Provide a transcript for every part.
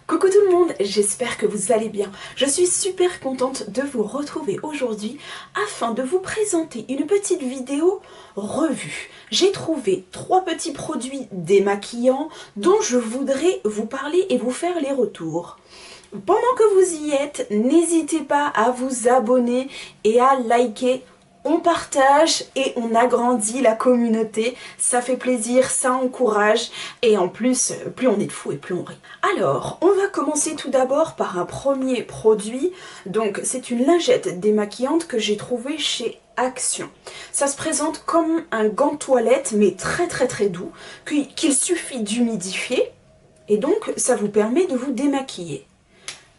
Coucou tout le monde, j'espère que vous allez bien. Je suis super contente de vous retrouver aujourd'hui afin de vous présenter une petite vidéo revue. J'ai trouvé 3 petits produits démaquillants dont je voudrais vous parler et vous faire les retours. Pendant que vous y êtes, n'hésitez pas à vous abonner et à liker. On partage et on agrandit la communauté, ça fait plaisir, ça encourage et en plus, plus on est de fous et plus on rit. Alors, on va commencer tout d'abord par un premier produit. Donc, c'est une lingette démaquillante que j'ai trouvée chez Action. Ça se présente comme un gant de toilette, mais très doux, qu'il suffit d'humidifier et donc ça vous permet de vous démaquiller.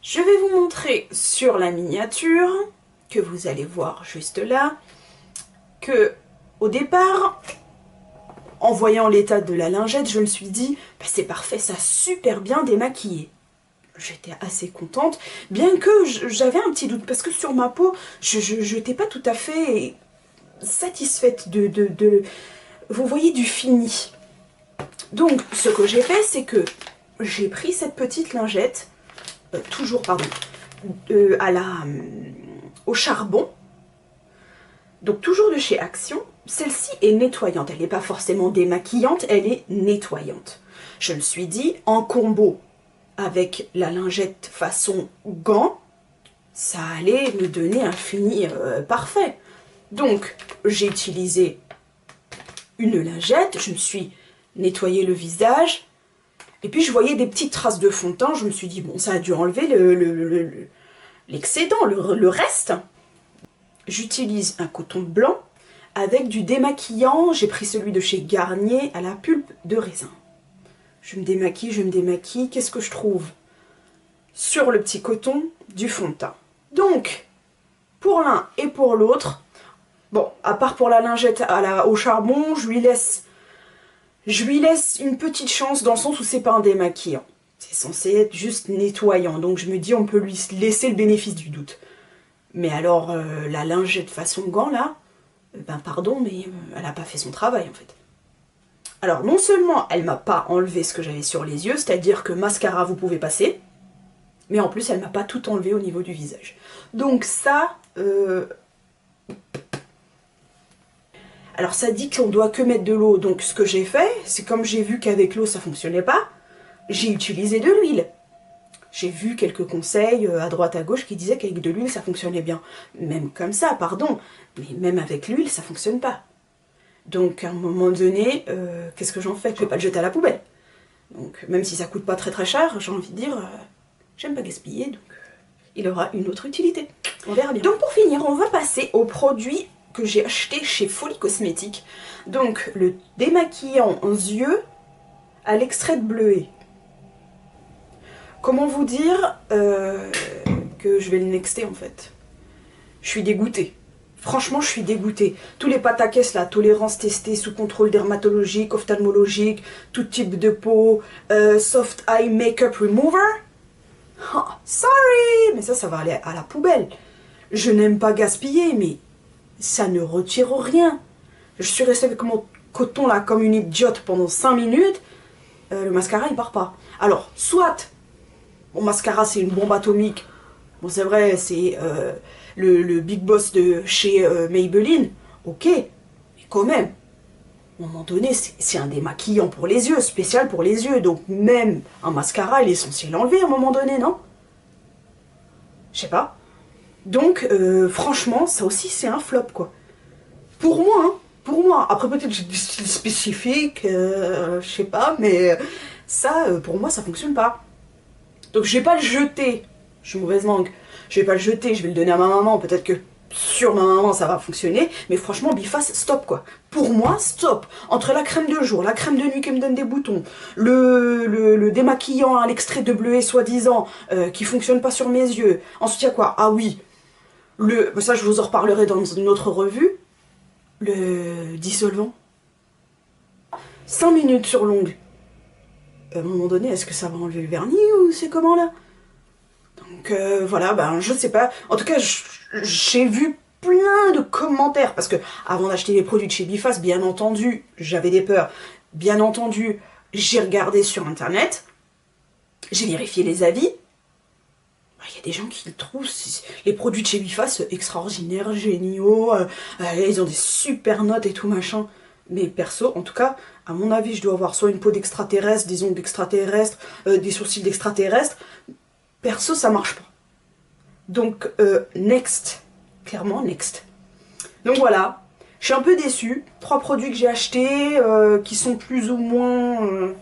Je vais vous montrer sur la miniature, que vous allez voir juste là, que au départ, en voyant l'état de la lingette, je me suis dit bah, c'est parfait, ça a super bien démaquillé. J'étais assez contente, bien que j'avais un petit doute, parce que sur ma peau, je n'étais pas tout à fait satisfaite de vous voyez, du fini. Donc, ce que j'ai fait, c'est que j'ai pris cette petite lingette, au charbon, donc toujours de chez Action. Celle-ci est nettoyante, elle n'est pas forcément démaquillante, elle est nettoyante. Je me suis dit, en combo avec la lingette façon gant, ça allait me donner un fini parfait. Donc j'ai utilisé une lingette, je me suis nettoyé le visage, et puis je voyais des petites traces de fond de teint, je me suis dit, bon, ça a dû enlever l'excédent, le reste. J'utilise un coton blanc avec du démaquillant. J'ai pris celui de chez Garnier à la pulpe de raisin. Je me démaquille. Qu'est-ce que je trouve? Sur le petit coton, du fond de teint. Donc, pour l'un et pour l'autre, bon, à part pour la lingette au charbon, je lui laisse une petite chance dans le sens où c'est pas un démaquillant. C'est censé être juste nettoyant. Donc je me dis, on peut lui laisser le bénéfice du doute. Mais alors, la lingette façon gant, là, ben pardon, mais elle n'a pas fait son travail, en fait. Alors, non seulement elle m'a pas enlevé ce que j'avais sur les yeux, c'est-à-dire que mascara, vous pouvez passer, mais en plus, elle m'a pas tout enlevé au niveau du visage. Donc ça... Alors, ça dit qu'on doit que mettre de l'eau, donc ce que j'ai fait, c'est comme j'ai vu qu'avec l'eau, ça fonctionnait pas, j'ai utilisé de l'huile. J'ai vu quelques conseils à droite à gauche qui disaient qu'avec de l'huile ça fonctionnait bien. Même comme ça, pardon, mais même avec l'huile ça fonctionne pas. Donc à un moment donné, qu'est-ce que j'en fais? Je vais pas le jeter à la poubelle. Donc même si ça coûte pas très cher, j'ai envie de dire, j'aime pas gaspiller, donc il aura une autre utilité. On verra bien. Donc pour finir, on va passer au produit que j'ai acheté chez Folie Cosmétique. Donc le démaquillant aux yeux à l'extrait de bleuet. Comment vous dire que je vais le nexter en fait? Je suis dégoûtée. Franchement, je suis dégoûtée. Tous les pataquès là, tolérance testée sous contrôle dermatologique, ophtalmologique, tout type de peau, soft eye makeup remover. Oh, sorry, mais ça va aller à la poubelle. Je n'aime pas gaspiller, mais ça ne retire rien. Je suis restée avec mon coton là comme une idiote pendant 5 minutes. Le mascara il part pas. Alors, soit... Bon, mascara, c'est une bombe atomique. Bon, c'est vrai, c'est le Big Boss de chez Maybelline. Ok, mais quand même, à un moment donné, c'est un démaquillant pour les yeux, spécial pour les yeux. Donc même un mascara, il est censé l'enlever à un moment donné, non? Je sais pas. Donc, franchement, ça aussi, c'est un flop, quoi. Pour moi, hein, pour moi. Après, peut-être j'ai des styles spécifiques, je sais pas, mais ça, pour moi, ça fonctionne pas. Donc je vais pas le jeter, je suis mauvaise langue, je vais pas le jeter, je vais le donner à ma maman, peut-être que sur ma maman ça va fonctionner, mais franchement biface, stop quoi. Pour moi, stop. Entre la crème de jour, la crème de nuit qui me donne des boutons, le démaquillant à l'extrait de bleuet soi-disant, qui fonctionne pas sur mes yeux, ensuite il y a quoi? Ah oui, ça je vous en reparlerai dans une autre revue, le dissolvant. 5 minutes sur l'ongle. À un moment donné, est-ce que ça va enlever le vernis ou c'est comment là? Donc voilà, ben je sais pas. En tout cas, j'ai vu plein de commentaires parce que avant d'acheter les produits de chez Biface, bien entendu, j'avais des peurs. Bien entendu, j'ai regardé sur internet. J'ai vérifié les avis. Il y a des gens qui le trouvent, les produits de chez Biface, extraordinaires, géniaux, ils ont des super notes et tout machin. Mais perso, en tout cas, à mon avis, je dois avoir soit une peau d'extraterrestre, des ongles d'extraterrestre, des sourcils d'extraterrestre. Perso, ça marche pas. Donc, next. Clairement, next. Donc voilà, je suis un peu déçue. 3 produits que j'ai achetés, qui sont plus ou moins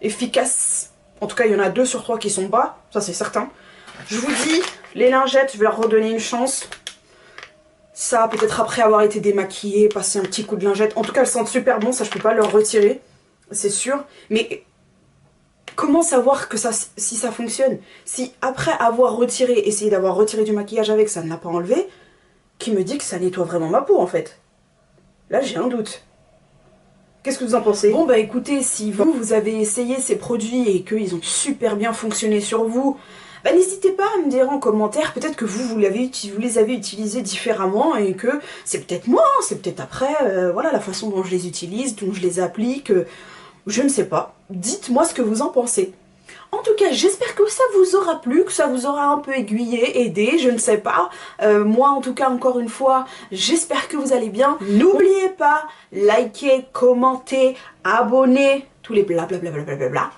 efficaces. En tout cas, il y en a 2 sur 3 qui sont pas, ça c'est certain. Je vous dis, les lingettes, je vais leur redonner une chance. Ça, peut-être après avoir été démaquillée, passer un petit coup de lingette. En tout cas, elles sentent super bon, ça je peux pas leur retirer, c'est sûr. Mais comment savoir que si ça fonctionne? Si après avoir retiré, essayé d'avoir retiré du maquillage avec, ça ne l'a pas enlevé, qui me dit que ça nettoie vraiment ma peau en fait? Là, j'ai un doute. Qu'est-ce que vous en pensez? Bon bah écoutez, si vous avez essayé ces produits et qu'ils ont super bien fonctionné sur vous, bah n'hésitez pas à me dire en commentaire, peut-être que vous les avez utilisés différemment et que c'est peut-être moi, c'est peut-être après, voilà, la façon dont je les utilise, dont je les applique, je ne sais pas. Dites-moi ce que vous en pensez. En tout cas, j'espère que ça vous aura plu, que ça vous aura un peu aiguillé, aidé, je ne sais pas. Moi, en tout cas, encore une fois, j'espère que vous allez bien. N'oubliez pas, likez, commentez, abonnez, tous les blablabla.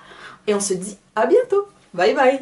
Et on se dit à bientôt. Bye bye.